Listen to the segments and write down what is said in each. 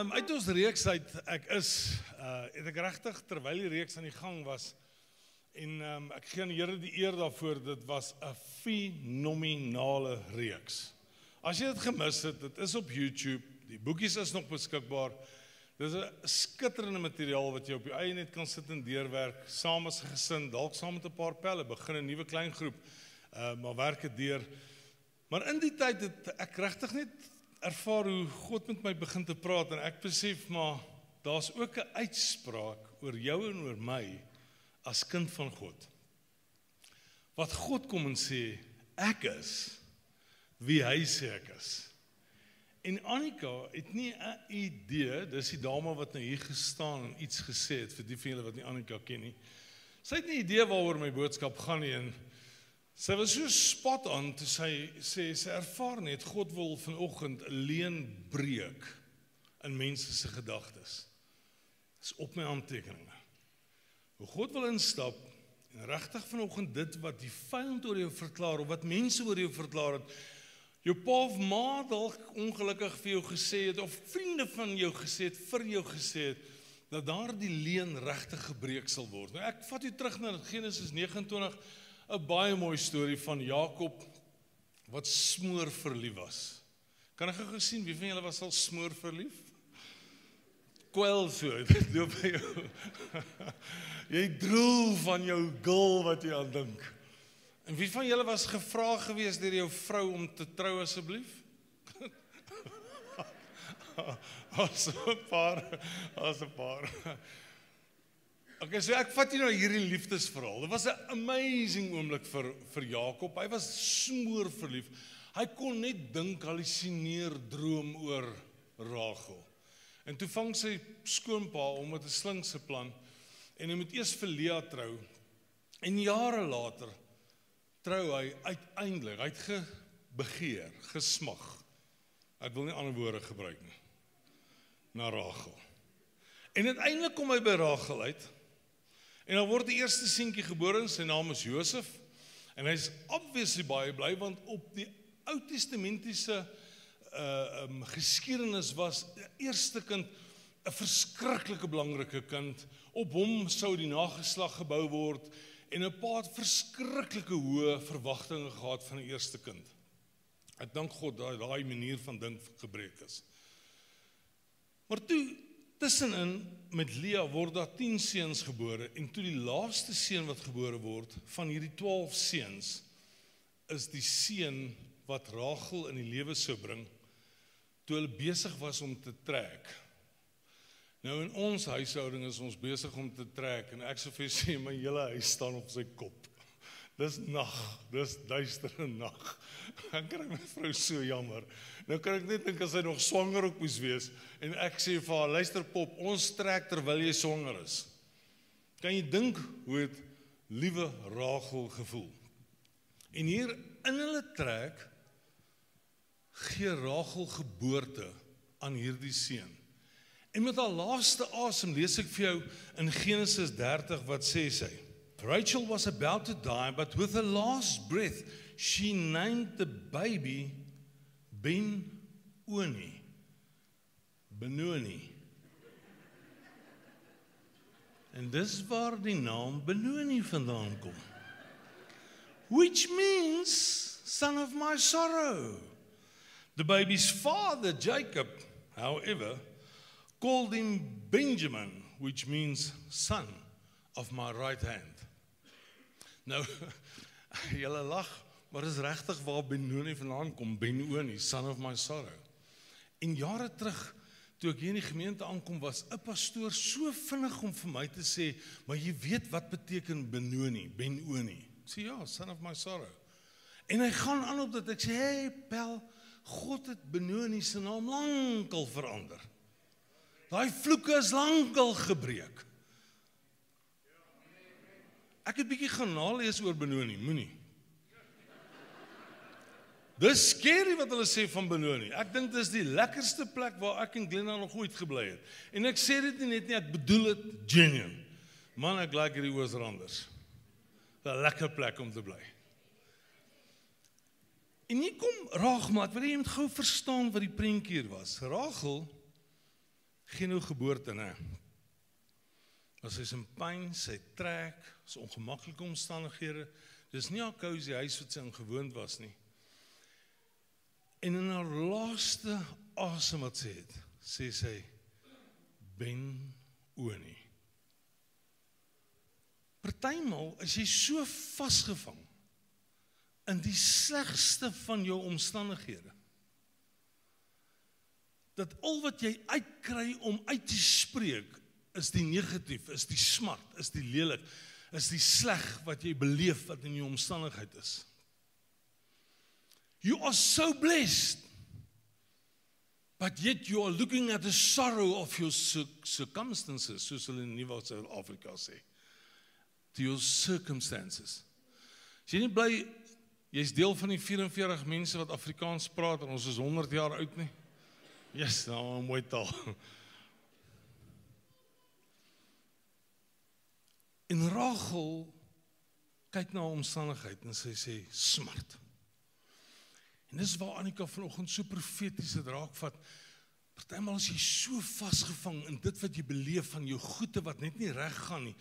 Uit ons reeks uit, het ek regtig, terwyl die reeks aan die gang was, en ek gee aan die Here die eer daarvoor, dit was 'n fenominale reeks. As jy dit gemis het, dit is op YouTube, die boekies is nog beskikbaar, dit is 'n skitterende materiaal wat jy op jou eie net kan sit en deurwerk, saam as 'n gesin, dalk saam met 'n paar pelle, begin 'n nuwe klein groep, maar werk dit deur. Maar in die tyd het ek regtig net ervaar hoe God met my begin te praat, en ek besef maar, daar's ook 'n uitspraak oor jou en oor my, as kind van God. Wat God kom en sê, ek is wie hy sê ek is. En Annika het nie 'n idee, dis die dame wat nou hier gestaan en iets gesê het, vir die van julle wat nie Annika ken nie. Sy het nie idee waaroor my boodskap gaan nie, en sy was so spot on, toe sy sê, sy ervaar net, God wil vanoggend 'n leen breek in mense se gedagtes. Dis op my aantekeninge. Hoe God wil instap, en regtig vanoggend dit wat die vyand oor jou verklaar, of wat mense oor jou verklaar het, jou pa of ma dalk ongelukkig vir jou gesê het, of vriende van jou gesê het, vir jou gesê het, dat daar die leen regtig gebreek sal word. Nou ek vat u terug na Genesis 29, 'n baie mooi storie van Jakob, wat smoor verlief was. Kan ek gou sien, wie van julle was al smoor verlief? Kwel so, dit loop by jou. Jy droel van jou girl wat jy aan dink. En wie van julle was gevra gewees deur jou vrou om te trou asseblief? As 'n paar. Okay, so ek vat jy nou hierdie liefdesverhaal. Dit was 'n amazing oomblik vir Jakob. Hy was smoor verlief. Hy kon net dink, hallusineer, droom oor Rachel. En toe vang sy skoonpa om met 'n slinkse plan, en hy moet eers vir Lea trou, en jare later trou hy uiteindelik, hy het begeer, gesmag, ek wil nie ander woorde gebruik nie, na Rachel. En uiteindelik kom hy by Rachel uit, en dan word die eerste seentjie gebore, sy naam is Josef, en hy is obviously baie bly, want op die Ou Testamentiese geskiedenis was die eerste kind 'n verskriklike belangrike kind. Op hom sou die nageslag gebou word, en 'n paar verskriklike hoë verwagtinge gehad van die eerste kind. Ek dank God dat daai manier van dink gebreek is. Maar toe, tussenin met Lea word daar 10 seuns gebore, en toe die laaste seun wat gebore word, van hierdie 12 seuns, is die seun wat Rachel in die lewe sou bring, toe hulle besig was om te trek. Nou in ons huishouding is ons besig om te trek, en ek sou vir sê, my hele huis staan op sy kop. Dis nag, dis duistere nag. Dan kry my vrou so jammer. Nou kan ek net dink as sy nog swanger ook moes wees, en ek sê vir haar, luister pop, ons trek terwyl jy swanger is. Kan jy dink hoe het liewe Rachel gevoel? En hier in hulle trek, gee Rachel geboorte aan hierdie seun. En met haar laaste asem lees ek vir jou in Genesis 30 wat sê sy. Rachel was about to die, but with her last breath, she named the baby Ben-Oni. Benoni. En dis waar die naam Benoni vandaan kom. Which means, son of my sorrow. The baby's father, Jacob, however, called him Benjamin, which means son of my right hand. Nou, julle lag, maar is regtig waar Benoni vandaan kom, Ben-Oni, son of my sorrow. En jare terug, toe ek hier in die gemeente aankom, was 'n pastoor so vinnig om vir my te sê, maar jy weet wat beteken Ben-Oni? Ek sê ja, son of my sorrow. En hy gaan aan op dit, ek sê, hey Pel, God het Ben-Oni se naam lankal verander. Daai vloeke is lankal gebreek. Ek het bietjie gaan nalees oor Ben-Oni, moenie. Dis scary wat hulle sê van Ben-Oni. Ek dink dis die lekkerste plek waar ek en Glenda nog ooit gebly het. En ek sê dit nie net nie, ek bedoel dit genuine. Man, ek like hierdie Oos-Randers. 'n lekker plek om te bly. En hier kom Rachel, maar ek wil jy moet gou verstaan wat die prentjie hier was. Rachel geen nou geboorte, né? As hy is in pyn, sy trek, is ongemaklike omstandighede, dis nie haar cozy huis wat sy ongewoond was nie. En in haar laaste asem wat sy het, sê sy, Ben-Oni. Partymal is jy so vasgevang in die slegste van jou omstandighede, dat al wat jy uitkry om uit te spreek, is die negatief, is die smart, is die lelik, is die sleg wat jy beleef wat in jou omstandigheid is. You are so blessed, but yet you are looking at the sorrow of your circumstances, soos hulle in Nuwe-Suid-Afrika sê, to your circumstances. Is jy nie bly, jy is deel van die 44 mense wat Afrikaans praat, en ons is 100 jaar oud nie? Yes, nou, mooi taal. En Rachel kyk na haar omstandigheid en sy sê, smart. En dis waar Annika vanoggend so profeties het raakvat. Partymal as jy so vasgevang in dit wat jy beleef van jou goede wat net nie reg gaan nie,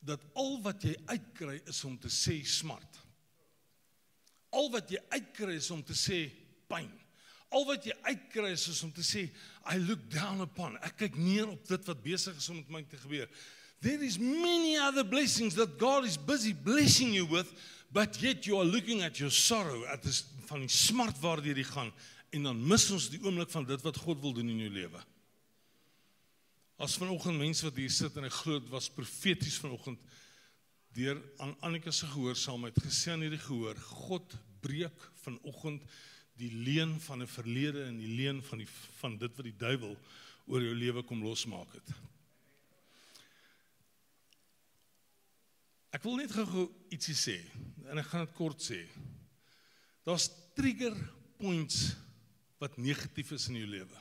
dat al wat jy uitkry is om te sê smart. Al wat jy uitkry is om te sê pyn. Al wat jy uitkry is om te sê, I look down upon, ek kyk neer op dit wat besig is om met my te gebeur. There is many other blessings that God is busy blessing you with, but yet you are looking at your sorrow, at this, van die smart waardeur jy gaan, en dan mis ons die oomblik van dit wat God wil doen in jou lewe. As vanoggend mense wat hier sit, en ek glo dit was profeties vanoggend, deur aan Annika se gehoorsaamheid, gesê aan hierdie gehoor, God breek vanoggend die leen van 'n verlede en die leen van dit wat die duiwel oor jou lewe kom losmaak het. Ek wil net gou ietsie sê, en ek gaan dit kort sê. Daar's trigger points wat negatief is in jou lewe.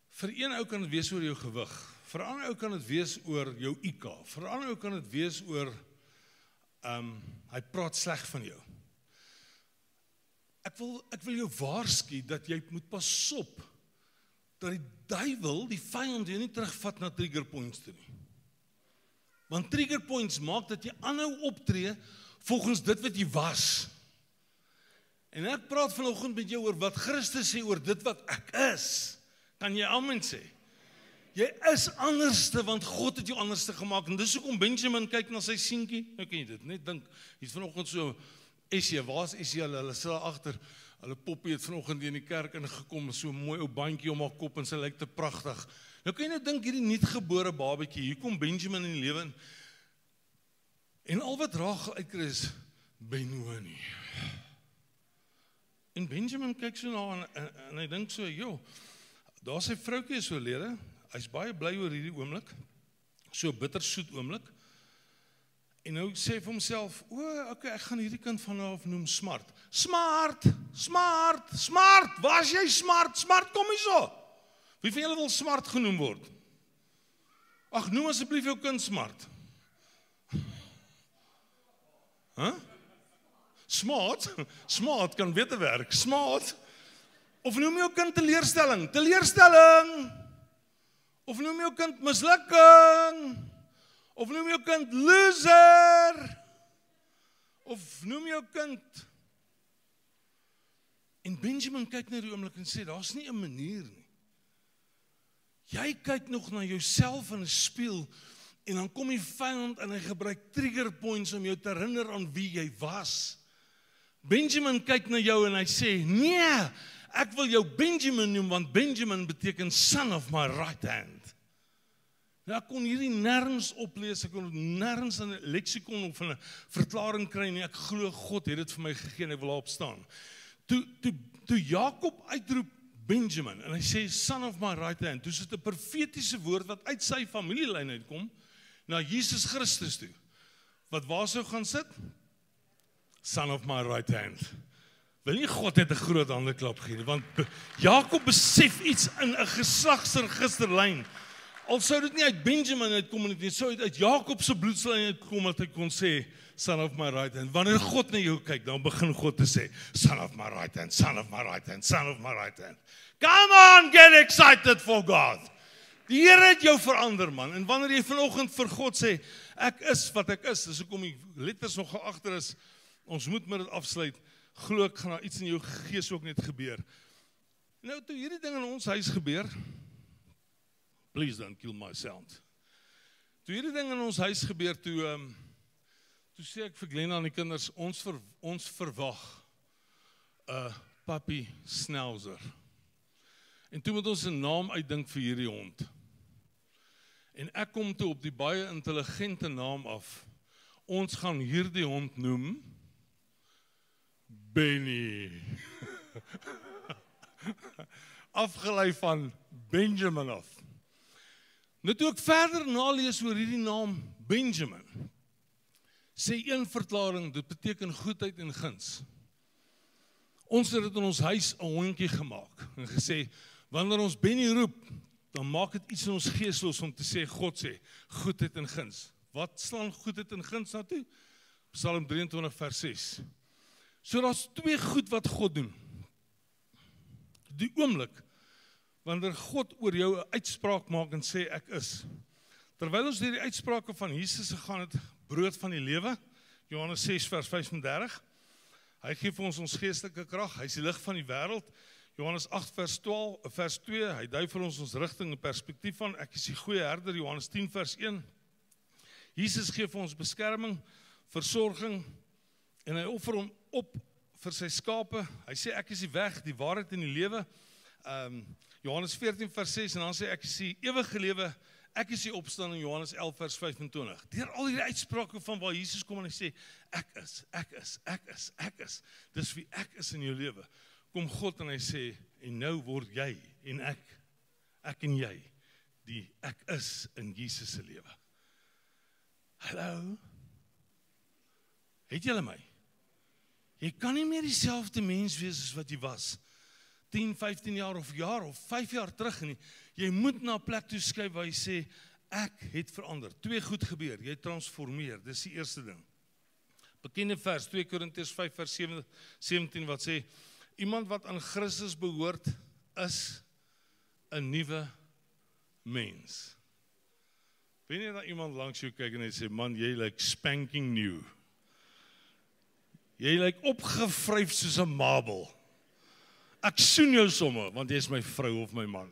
Vir een ou kan dit wees oor jou gewig, vir 'n ander ou kan dit wees oor jou IQ, vir 'n ander ou kan dit wees oor, hy praat sleg van jou. Ek wil jou waarsku dat jy moet pas op, dat die duiwel, die vyand, jy nie terugvat na trigger points toe nie. Want trigger points maak dat jy aanhou optree volgens dit wat jy was. En ek praat vanoggend met jou oor wat Christus sê oor dit wat ek is. Kan jy amen sê? Jy is anderste, want God het jou anderste gemaak. En dis hoekom Benjamin kyk na sy seentjie. Nou kan jy dit net dink, hy het vanoggend so, Essie, waar is Essie? Hulle sit daar agter. Hulle poppie het vanoggend in die kerk ingekom, so 'n mooi ou bandjie om haar kop en sy lyk te pragtig. Nou kan jy net dink hierdie nuutgebore babatjie, hier kom Benjamin in die lewe en al wat Rachel uitkry is Ben-Oni. En Benjamin kyk so na en hy dink so, joh, daar sy vroukie is oorlede, hy's baie bly oor hierdie oomblik, so bittersoet oomblik. En nou sê hy vir homself, okay, ek gaan hierdie kind van nou af noem Smart. Smart, Smart, Smart, waar is jy Smart? Smart, kom hier so. Wie van julle wil Smart genoem word? Ag, noem asseblief jou kind Smart. Huh? Smart? Smart kan beter werk. Smart. Of noem jou kind teleurstelling. Teleurstelling. Of noem jou kind mislukking. Of noem jou kind loser. Of noem jou kind. En Benjamin kyk na die oomblik en sê, daar's nie 'n manier nie. Jy kyk nog na jouself in 'n spieël en dan kom die vyand en hy gebruik trigger points om jou te herinner aan wie jy was. Benjamin kyk na jou en hy sê, nee, ek wil jou Benjamin noem, want Benjamin beteken son of my right hand. Nou, ek kon hierdie nêrens oplees, ek kon nêrens in 'n leksikon of in 'n verklaring kry nie, ek glo God het dit vir my gegee en ek wil daarop staan. Toe Jakob uitroep Benjamin, en hy sê, son of my right hand, toe is dit 'n profetiese woord wat uit sy familielyn uitkom, na Jesus Christus toe. Wat waar sou gaan sit? Son of my right hand. Wil nie God het 'n groot handeklap gee, want Jakob besef iets in 'n geslagsregisterlyn. Al sou dit nie uit Benjamin uitkom nie, sou dit uit Jakob se bloedslyn uitkom dat hy kon sê, son of my right hand. Wanneer God na jou kyk, dan begin God te sê, son of my right hand, son of my right hand, son of my right hand. Come on, get excited for God. Die Here het jou verander, man. En wanneer jy vanoggend vir God sê, ek is wat ek is, dis hoekom die letters nog agter is, ons moet met dit afsluit, glo ek gaan daar iets in jou gees ook net gebeur. Nou, toe hierdie ding in ons huis gebeur, please don't kill my sound. Toe hierdie ding in ons huis gebeur, toe sê ek vir Glenn aan die kinders, ons verwag 'n puppy schnauzer. En toe moet ons 'n naam uitdink vir hierdie hond. En ek kom toe op die baie intelligente naam af. Ons gaan hierdie hond noem Benny. Afgelei van Benjamin af. Nou toe ek verder nalees oor hierdie naam Benjamin, sê een verklaring, dit beteken goedheid en guns. Ons het dit in ons huis 'n hondjie gemaak en gesê, wanneer ons Benny roep, dan maak dit iets in ons gees los om te sê, God sê, goedheid en guns. Wat slaan goedheid en guns na toe? Psalm 23 vers 6. So daar's twee goed wat God doen. Die oomblik, wanneer God oor jou 'n uitspraak maak en sê, ek is. Terwyl ons deur die uitsprake van Jesus gegaan het, brood van die lewe, Johannes 6 vers 35, hy gee vir ons geestelike krag, hy is die lig van die wêreld, Johannes 8 vers 2, hy dui vir ons rigting en perspektief van, ek is die goeie herder, Johannes 10 vers 1, Jesus gee vir ons beskerming, versorging, en hy offer hom op vir sy skape, hy sê ek is die weg, die waarheid en die lewe, Johannes 14 vers 6, en dan sê ek is die ewige lewe, ek is die opstanding, Johannes 11 vers 25. Deur al hierdie uitsprake van waar Jesus kom en hy sê, ek is, ek is, ek is, ek is. Dis wie ek is in jou lewe. Kom God en hy sê, en nou word jy en ek en jy, die ek is in Jesus se lewe. Hallo? Het julle my? Jy kan nie meer dieselfde mens wees as wat jy was 10, 15 jaar of 5 jaar terug nie. Jy moet na 'n plek toe skuif waar jy sê, ek het verander. Twee goed gebeur, jy transformeer, dis die eerste ding. Bekende vers, 2 Korintiërs 5 vers 17 wat sê, iemand wat aan Christus behoort is 'n nuwe mens. Weet jy dat iemand langs jou kyk en hy sê, man, jy lyk spanking new. Jy lyk opgevryf soos 'n marble. Ek soen jou somme, want jy is my vrou of my man.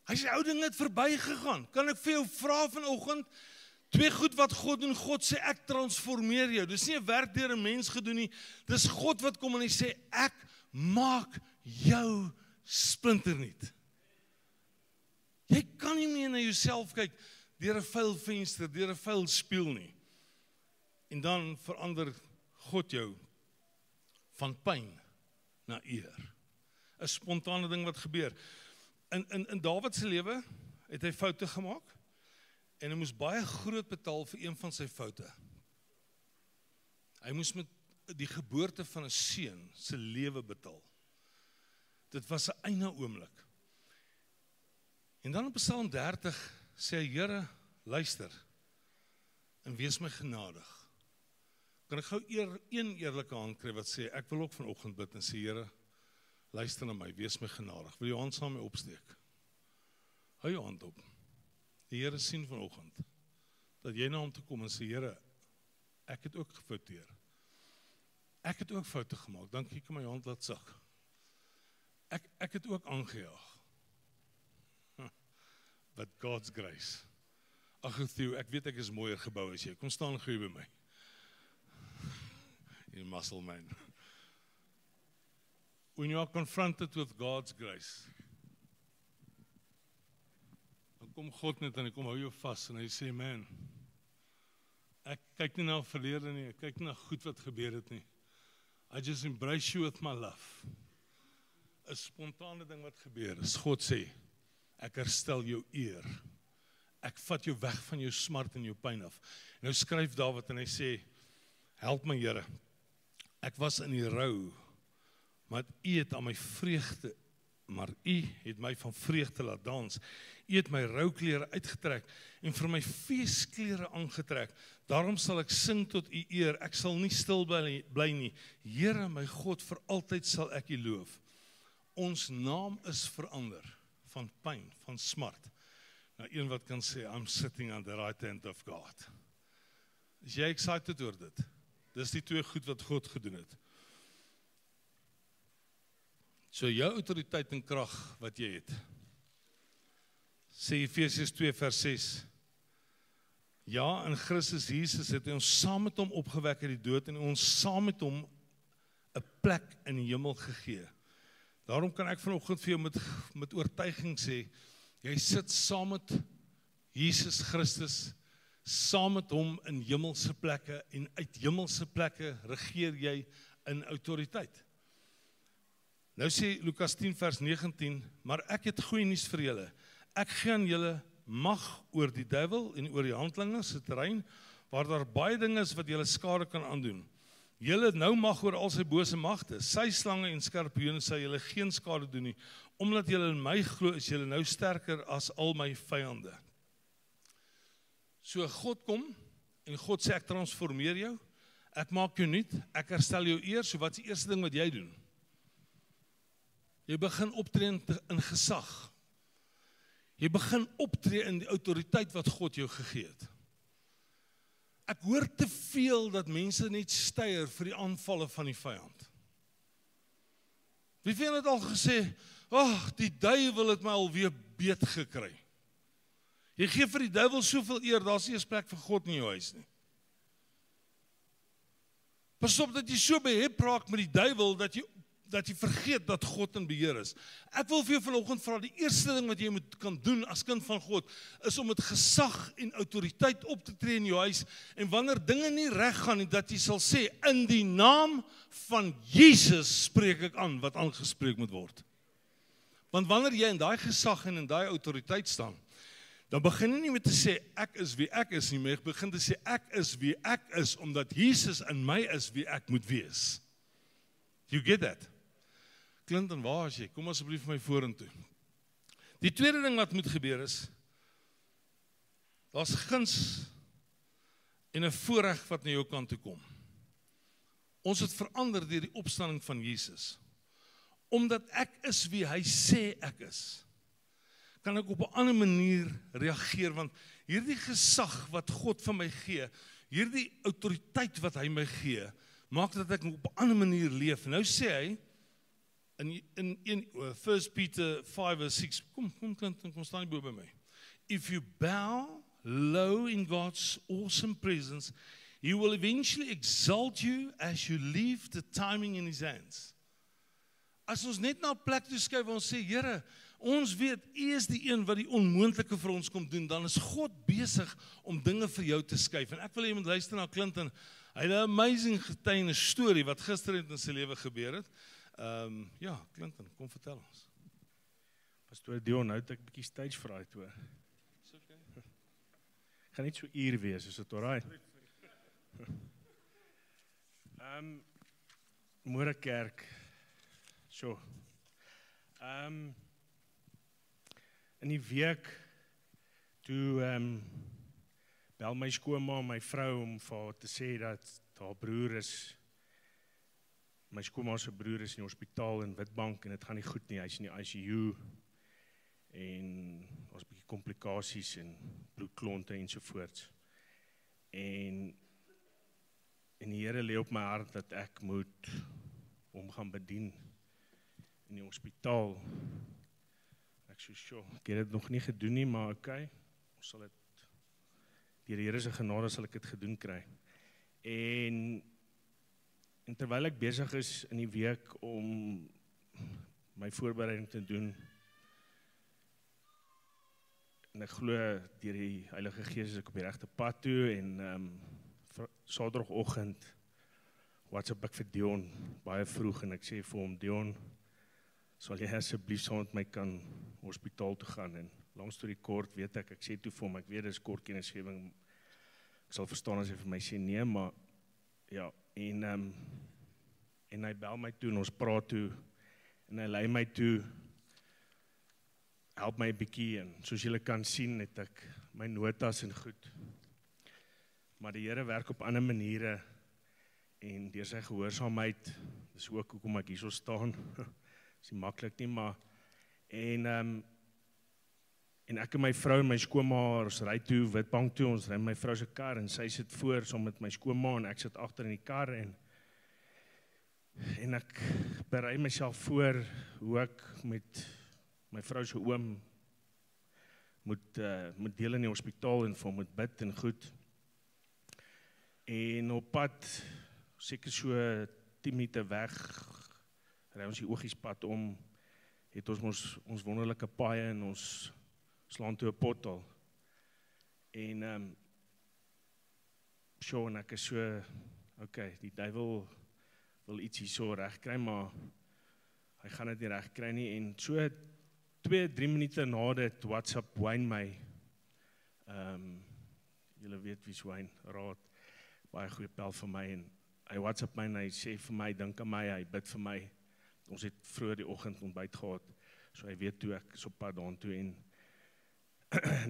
Hy sê, ou ding het verby gegaan. Kan ek vir jou vra vanoggend? Twee goed wat God doen, God sê, ek transformeer jou. Dis nie 'n werk deur 'n mens gedoen nie. Dis God wat kom en hy sê, ek maak jou splinternuut. Jy kan nie meer na jouself kyk deur 'n vuil venster, deur 'n vuil spieël nie. En dan verander God jou van pyn na eer. 'n Spontane ding wat gebeur. In Dawid se lewe het hy foute gemaak en hy moes baie groot betaal vir een van sy foute. Hy moes met die geboorte van 'n seun se lewe betaal. Dit was 'n einde oomblik. En dan op Psalm 30 sê hy, Here, luister en wees my genadig. Kan ek gou een eerlike hand kry wat sê, ek wil ook vanoggend bid en sê, Here, luister na my, wees my genadig. Wil jou hand saam met my opsteek? Hou jou hand op. Die Here sien vanoggend dat jy na hom toe kom en sê, Here, ek het ook gefouteer. Ek het ook foute gemaak. Dankie, ek kan my hand laat sak. Ek het ook aangejaag. But God's grace. Ag, Theo, ek weet ek is mooier gebou as jy. Kom staan gou by my. You muscle man. When you are confronted with God's grace, dan kom God net en hy kom hou jou vas en hy sê, man, ek kyk nie na verlede nie, ek kyk nie na goed wat gebeur het nie. I just embrace you with my love. 'n Spontane ding wat gebeur is, God sê, ek herstel jou eer. Ek vat jou weg van jou smart en jou pyn af. Nou skryf Dawid en hy sê, help my Here, ek was in die rou, maar U het aan my vreugde maar U het my van vreugde laat dans. U het my rouklere uitgetrek en vir my feesklere aangetrek. Daarom sal ek sing tot U eer, ek sal nie stil bly nie. Here my God, vir altyd sal ek U loof. Ons naam is verander van pyn, van smart, na een wat kan sê, I'm sitting on the right hand of God. Is jy excited oor dit? Dis die twee goed wat God gedoen het. So jou autoriteit en krag wat jy het, sê Efesiërs 2 vers 6, ja, in Christus Jesus het hy ons saam met hom opgewek uit die dood en ons saam met hom 'n plek in die hemel gegee. Daarom kan ek vanoggend vir jou met oortuiging sê, jy sit saam met Jesus Christus, saam met hom in hemelse plekke en uit hemelse plekke regeer jy in autoriteit. Nou sê Lukas 10 vers 19, maar ek het goeie nuus vir julle. Ek gee aan julle mag oor die duiwel en oor die handlanger se terrein, waar daar baie dinge is wat julle skade kan aandoen. Julle het nou mag oor al sy bose magte, sy slange en skorpioene sal julle geen skade doen nie, omdat julle in my glo, is julle nou sterker as al my vyande. So God kom en God sê ek transformeer jou, ek maak jou nuut, ek herstel jou eer, so wat is die eerste ding wat jy doen? Jy begin optree in gesag. Jy begin optree in die autoriteit wat God jou gegee het. Ek hoor te veel dat mense net steier vir die aanvalle van die vyand. Wie het al gesê, die duiwel het my alweer beet gekry. Jy gee vir die duiwel soveel eer, daar is nie eens plek vir God in jou huis nie. Pas op dat jy so behep raak met die duiwel, dat jy vergeet dat God in beheer is. Ek wil vir jou vanoggend vra, die eerste ding wat jy kan doen as kind van God, is om met gesag en autoriteit op te tree in jou huis, en wanneer dinge nie reg gaan nie, dat jy sal sê, in die naam van Jesus spreek ek aan, wat aangespreek moet word. Want wanneer jy in daai gesag en in daai autoriteit staan, dan begin jy nie met te sê, ek is wie ek is nie, maar jy begin te sê, ek is wie ek is, omdat Jesus in my is wie ek moet wees. You get that? Clinton, waar is jy? Kom asseblief my vorentoe. Die tweede ding wat moet gebeur is, daar's guns en 'n voorreg wat na jou kant toe kom. Ons het verander deur die opstanding van Jesus. Omdat ek is wie hy sê ek is, kan ek op 'n ander manier reageer, want hierdie gesag wat God vir my gee, hierdie autoriteit wat hy my gee, maak dat ek op 'n ander manier leef. Nou sê hy, in 1 Peter 5 vers 6, kom staan nie bo by my. If you bow low in God's awesome presence, He will eventually exalt you as you leave the timing in His hands. As ons net na 'n plek toe skuif waar ons sê, Here, ons weet, U is die een wat die onmoontlike vir ons kom doen, dan is God besig om dinge vir jou te skuif. En ek wil hê jy moet luister na Clinton. Hy het 'n amazing getuienis storie wat gister in sy lewe gebeur het. Ja, Clinton, kom vertel ons. Pastoor Dion, nou het ek 'n bietjie stage fright hoor. Dis okay. Gaan net so uur wees, is dit alright? Môre kerk. So. In die week toe bel my skoonma my vrou om vir haar te sê dat haar broer is, my skoonma se broer is in die hospitaal in Witbank en dit gaan nie goed nie, hy's in die ICU en ons 'n bietjie komplikasies en bloedklonte ensovoorts. En die Here lê op my hart dat ek moet hom gaan bedien in die hospitaal. Ek sê, "Sjoe, ek het dit nog nie gedoen nie, maar okay, ons sal dit, deur die Here se genade sal ek dit gedoen kry." En terwyl ek besig is in die week om my voorbereiding te doen, en ek glo deur die Heilige Gees is ek op die regte pad toe, en Saterdagoggend WhatsApp ek vir Dion baie vroeg en ek sê vir hom, Dion, sal jy asseblief saam met my kan hospitaal toe gaan? En lang storie kort, weet ek sê toe vir hom, ek weet dis kort kennisgewing, ek sal verstaan as hy vir my sê nee, maar ja, en hy bel my toe en ons praat toe en hy lei my toe help my 'n bietjie en soos julle kan sien het ek my notas en goed. Maar die Here werk op ander maniere en deur sy gehoorsaamheid, dis ook hoekom ek hierso staan. Dis nie maklik nie, maar en ek en my vrou en my skoonma, ons ry toe Witbank toe, ons ry my vrou se kar en sy sit voor saam met my skoonma en ek sit agter in die kar en ek berei myself voor hoe ek met my vrou se oom moet deel in die hospitaal en vir hom moet bid en goed. En op pad, seker so 10 minute weg, ry ons die Ogiespad om, het ons wonderlike paaie en ons slaan toe 'n pothol. En en ek is so, okay, die duiwel wil iets hierso regkry, maar hy gaan dit nie regkry nie. En so 2-3 minute na dit WhatsApp Wayne my, julle weet wie's Wayne, Raad, baie goeie pel vir my, en hy WhatsApp my en hy sê vir my, dink aan my, hy bid vir my. Ons het vroeër die oggend ontbyt gehad, so hy weet toe ek is op pad daartoe en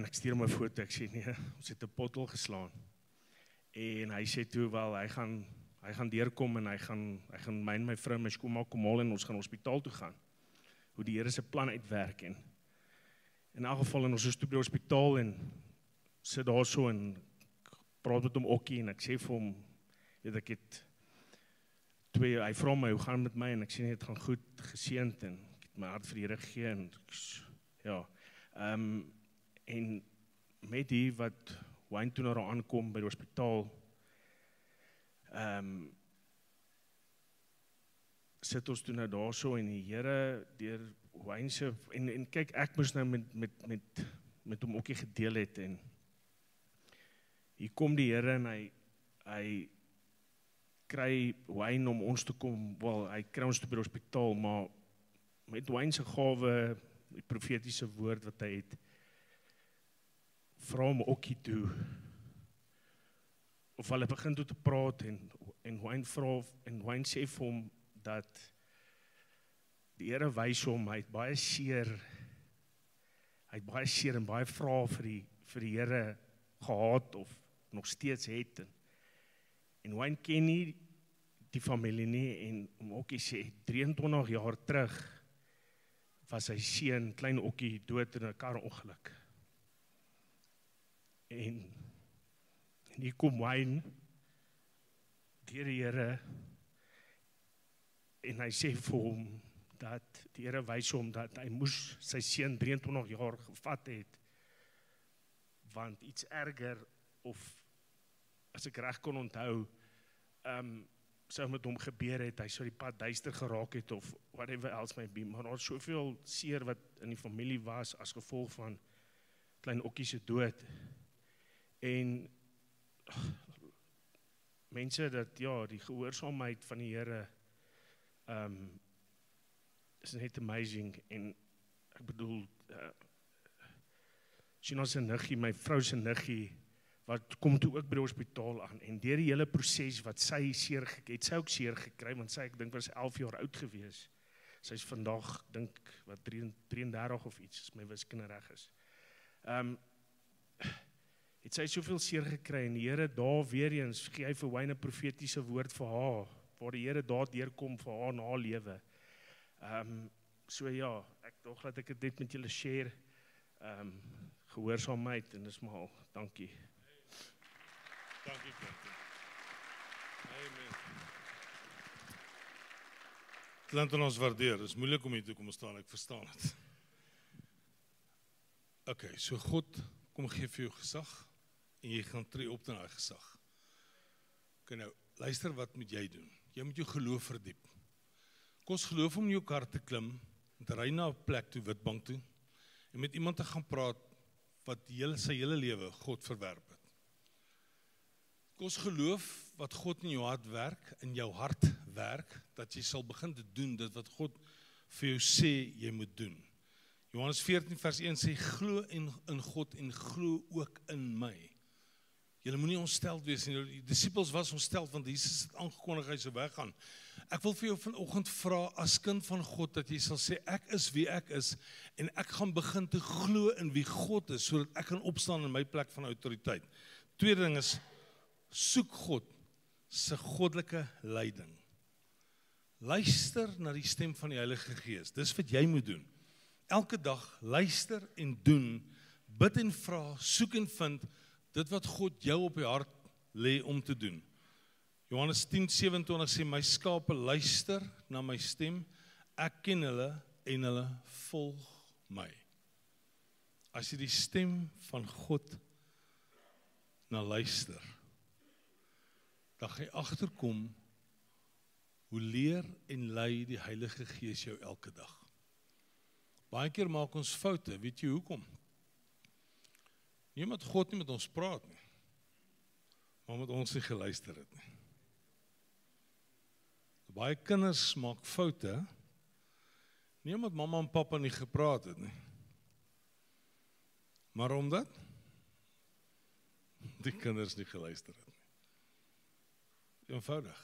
ek stuur hom 'n foto, ek sê nee, ons het 'n pothol geslaan. En hy sê toe wel, hy gaan deurkom en hy gaan my en my vrou en my skoonma kom haal en ons gaan hospitaal toe gaan. Hoe die Here se plan uitwerk en in elk geval en ons is toe by die hospitaal en sit daar so en praat met hom okkie en ek sê vir hom, weet ek het hy vra my, hoe gaan met my en ek sê nee, dit gaan goed, geseënd en ek het my hart vir die Here gegee en ja, en met die wat Wayne toe nou daar aankom by die hospitaal, sit ons toe nou daar so en die Here deur Wayne se en kyk, ek moes nou met hom ookie gedeel het en hier kom die Here en hy kry Wayne om ons te kom, wel, hy kry ons toe by die hospitaal, maar met Wayne se gawe, die profetiese woord wat hy het, vra hom ookie toe, of hulle begin toe te praat en Wayne vra, en Wayne sê vir hom dat die Here wys hom, hy het baie seer en baie vrae vir die Here gehad of nog steeds het. En Wayne ken nie die familie nie en om ookie sê 23 jaar terug was sy seun, klein ookie, dood in 'n karongeluk. En hier kom Wayne deur die Here en hy sê vir hom dat die Here wys hom dat hy moes sy seun 23 jaar gevat het, want iets erger, of as ek reg kon onthou, sou met hom gebeur het, hy sou die pad duister geraak het, of whatever else may be, maar daar is soveel seer wat in die familie was, as gevolg van klein okkie se dood, en mense dat, ja, die gehoorsaamheid van die Here, is net amazing, en ek bedoel, Gina se niggie, my vrou se niggie, wat kom toe ook by die hospitaal aan, en deur die hele proses wat sy seer gekry, het sy ook seer gekry, want sy, ek dink was 11 jaar oud gewees, sy is vandag, dink, wat 33 of iets, as my wiskunde reg is, het sy soveel seer gekry, en die Here daar weer eens, gee hy vir Wayne 'n profetiese woord vir haar, waar die Here daar deurkom vir haar na lewe. So ja, ek dog dat ek dit net met julle share, gehoorsaamheid, en dis maar al, dankie. Dankie, Quentin. Amen. Clinton, ons waardeer, dit is moeilik om hier toe kom staan, ek verstaan het. Okay, so God kom gee vir jou gesag, en jy gaan tree op na daai gesag. Okay, nou, luister wat moet jy doen? Jy moet jou geloof verdiep. Kos geloof om in jou kar te klim, en te ry na 'n plek toe, Witbank toe, en met iemand te gaan praat, wat sy hele lewe God verwerp het. Kos geloof wat God in jou hart werk, dat jy sal begin te doen, dit wat God vir jou sê, jy moet doen. Johannes 14 vers 1 sê, glo in God en glo ook in my. Julle moenie ontsteld wees nie. Die disippels was ontsteld, want Jesus het aangekondig hy sou weggaan. Ek wil vir jou vanoggend vra as kind van God dat jy sal sê ek is wie ek is en ek gaan begin te glo in wie God is sodat ek kan opstaan in my plek van autoriteit. Tweede ding is soek God se goddelike leiding. Luister na die stem van die Heilige Gees. Dis wat jy moet doen. Elke dag luister en doen, bid en vra, soek en vind dit wat God jou op die hart lê om te doen. Johannes 10:27 sê, my skape luister na my stem, ek ken hulle en hulle volg my. As jy die stem van God na luister, dan gaan jy agterkom hoe leer en lei die Heilige Gees jou elke dag. Baie keer maak ons foute, weet jy hoekom? Nie omdat God nie met ons praat nie, maar omdat ons nie geluister het nie. Baie kinders maak foute, nie omdat mamma en papa nie gepraat het nie, maar omdat die kinders nie geluister het nie. Eenvoudig.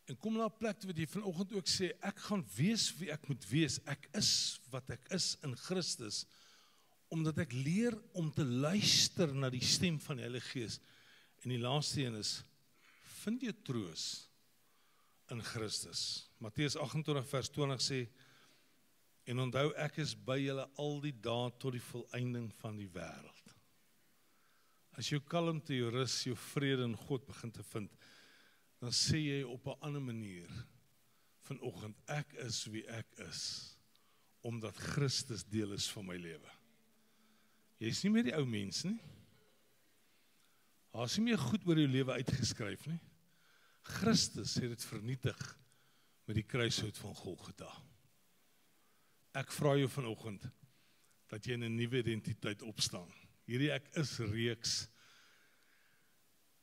En kom na 'n plek wat jy vanoggend ook sê, ek gaan wees wie ek moet wees, ek is wat ek is in Christus, omdat ek leer om te luister na die stem van die Heilige Gees. En die laaste een is, vind jy troos in Christus. Matteus 28 vers 20 sê, en onthou ek is by julle al die dae tot die volëinding van die wêreld. As jou kalmte, jou rus, jou vrede in God begin te vind, dan sê jy op 'n ander manier vanoggend, ek is wie ek is, omdat Christus deel is van my lewe. Jy is nie meer die ou mens nie. Daar is nie meer goed oor jou lewe uitgeskryf nie. Christus het dit vernietig met die kruishout van Golgotha. Ek vra jou vanoggend dat jy in 'n nuwe identiteit opstaan. Hierdie ek is reeks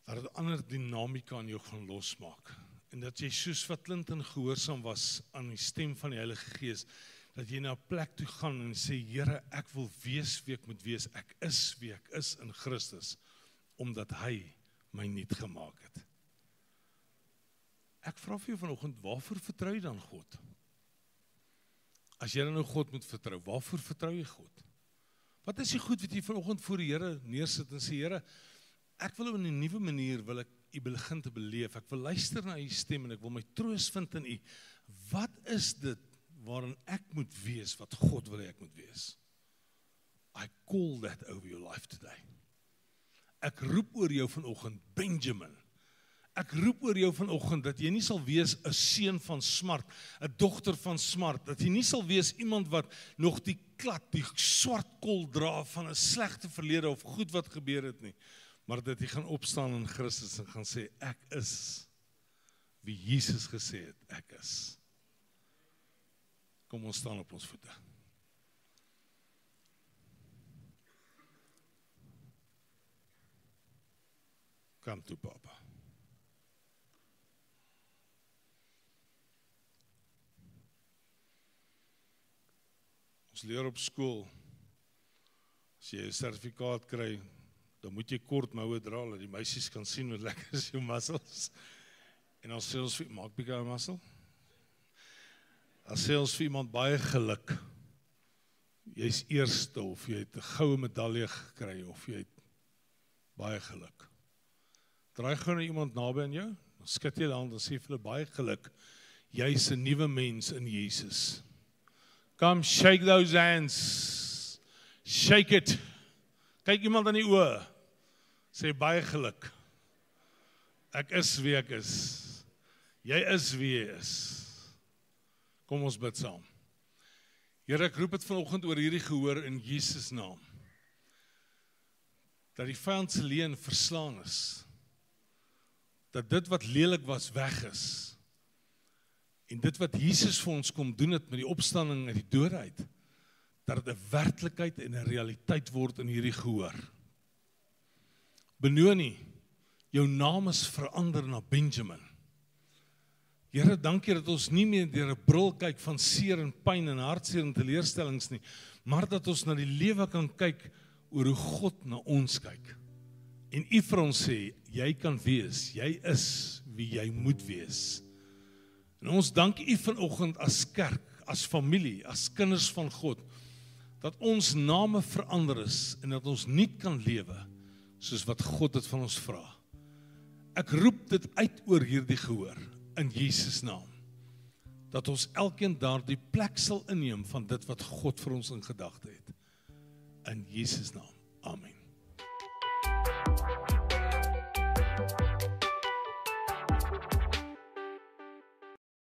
dat dit 'n ander dinamika in jou gaan losmaak. En dat jy soos wat Clinton gehoorsaam was aan die stem van die Heilige Gees, dat jy na 'n plek toe gaan en sê, Here, ek wil wees wie ek moet wees. Ek is wie ek is in Christus, omdat hy my nuut gemaak het. Ek vra vir jou vanoggend, waarvoor vertrou jy dan God? As jy dan nou God moet vertrou, waarvoor vertrou jy God? Wat is die goed wat jy vanoggend voor die Here neersit en sê, Here, ek wil op 'n nuwe manier wil ek U begin te beleef. Ek wil luister na U stem en ek wil my troos vind in U. Wat is dit waarin ek moet wees wat God wil hê ek moet wees? I call that over your life today. Ek roep oor jou vanoggend, Benjamin. Ek roep oor jou vanoggend dat jy nie sal wees 'n seun van smart, 'n dogter van smart, dat jy nie sal wees iemand wat nog die klad, die swart kol dra van 'n slegte verlede of goed wat gebeur het nie, maar dat jy gaan opstaan in Christus en gaan sê, ek is wie Jesus gesê het, ek is. Kom ons staan op ons voete. Come to Papa. Ons leer op skool, as jy 'n sertifikaat kry, dan moet jy kort moue dra, dat die meisies kan sien hoe lekker is jou muscles. En dan sê ons vir, maak bietjie ou muscle. Dan sê ons vir iemand baie geluk. Jy's eerste of jy het 'n goue medalje gekry of jy het baie geluk. Draai gou na iemand naby aan jou, dan skud jy die hand en sê vir hulle baie geluk. Jy's 'n nuwe mens in Jesus. Come shake those hands. Shake it. Kyk iemand in die oë. Sê baie geluk. Ek is wie ek is. Jy is wie jy is. Kom ons bid saam. Here, ek roep dit vanoggend oor hierdie gehoor in Jesus naam. Dat die vyand se leuen verslaan is. Dat dit wat lelik was weg is. En dit wat Jesus vir ons kom doen het met die opstanding uit die dood uit, dat dit 'n werklikheid en 'n realiteit word in hierdie gehoor. Benoni, jou naam is verander na Benjamin. Here, dankie dat ons nie meer deur 'n bril kyk van seer en pyn en hartseer en teleurstellings nie, maar dat ons na die lewe kan kyk oor hoe God na ons kyk. En U vir ons sê, jy kan wees, jy is wie jy moet wees En ons dank U vanoggend as kerk, as familie, as kinders van God, dat ons name verander is en dat ons nie kan lewe soos wat God dit van ons vra. Ek roep dit uit oor hierdie gehoor in Jesus naam. Dat ons elkeen daardie plek sal inneem van dit wat God vir ons in gedagte het. In Jesus naam. Amen.